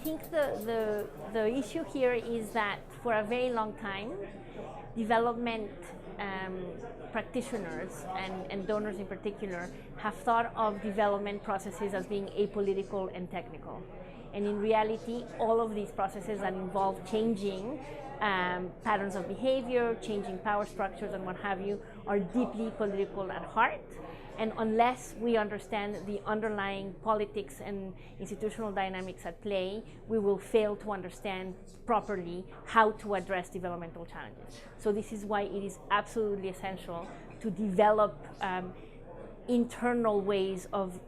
think the issue here is that for a very long time, development practitioners and donors in particular have thought of development processes as being apolitical and technical. And in reality, all of these processes that involve changing patterns of behavior, changing power structures and what have you, are deeply political at heart. And unless we understand the underlying politics and institutional dynamics at play, we will fail to understand properly how to address developmental challenges. So this is why it is absolutely essential to develop internal ways of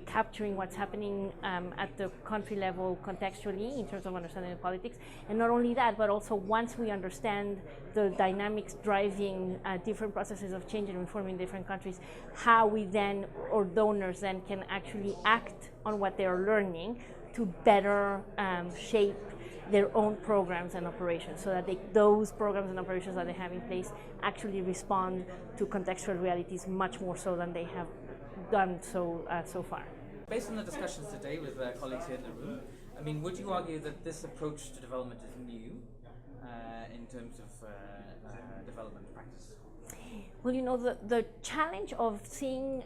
capturing what's happening at the country level contextually in terms of understanding the politics. And not only that, but also once we understand the dynamics driving different processes of change and reform in different countries, how we then, or donors then, can actually act on what they are learning to better shape their own programs and operations, so that those programs and operations that they have in place actually respond to contextual realities much more so than they have done so far. Based on the discussions today with colleagues here in the room, I mean, would you argue that this approach to development is new in terms of development practice? Well, you know, the challenge of seeing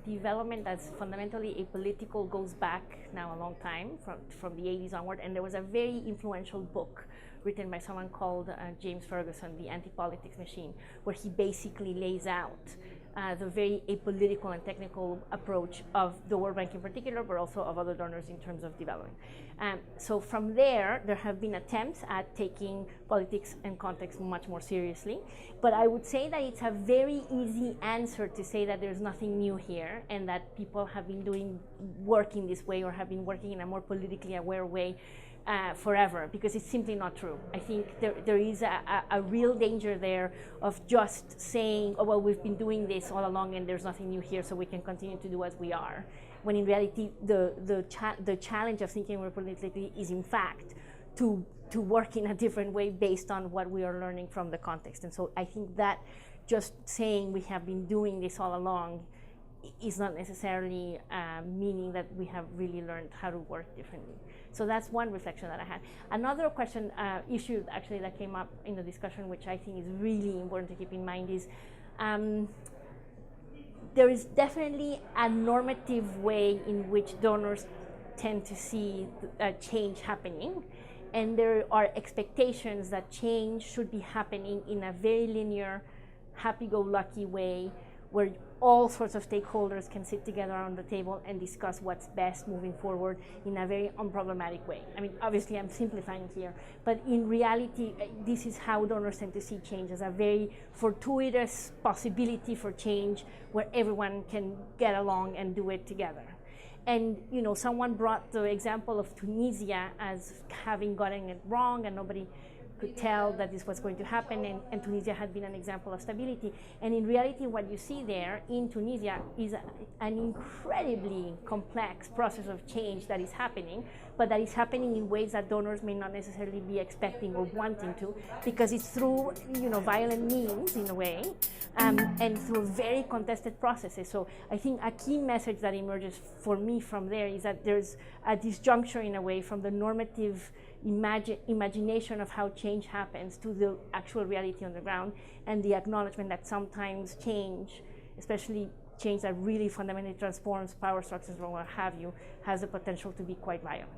development as fundamentally apolitical goes back now a long time, from the 80s onward, and there was a very influential book written by someone called James Ferguson, The Anti-Politics Machine, where he basically lays out the very apolitical and technical approach of the World Bank in particular, but also of other donors in terms of development. So from there have been attempts at taking politics and context much more seriously. But I would say that it's a very easy answer to say that there's nothing new here and that people have been working this way or have been working in a more politically aware way forever, because it's simply not true. I think there is a real danger there of just saying, oh, well, we've been doing this all along and there's nothing new here, so we can continue to do as we are. When in reality, the challenge of thinking more politically is in fact to work in a different way based on what we are learning from the context. And so I think that just saying we have been doing this all along is not necessarily meaning that we have really learned how to work differently. So that's one reflection that I had. Another issue actually that came up in the discussion, which I think is really important to keep in mind, is there is definitely a normative way in which donors tend to see change happening. And there are expectations that change should be happening in a very linear, happy-go-lucky way, where all sorts of stakeholders can sit together around the table and discuss what's best moving forward in a very unproblematic way. I mean, obviously I'm simplifying here, but in reality, this is how donors tend to see change, as a very fortuitous possibility for change where everyone can get along and do it together. And you know, someone brought the example of Tunisia as having gotten it wrong and nobody could tell that this was going to happen, and Tunisia had been an example of stability. And in reality, what you see there in Tunisia is an incredibly complex process of change that is happening, but that is happening in ways that donors may not necessarily be expecting or wanting to, because it's through, you know, violent means in a way, and through very contested processes. So I think a key message that emerges for me from there is that there's a disjuncture in a way from the normative imagination of how change happens to the actual reality on the ground, and the acknowledgement that sometimes change, especially change that really fundamentally transforms power structures or what have you, has the potential to be quite violent.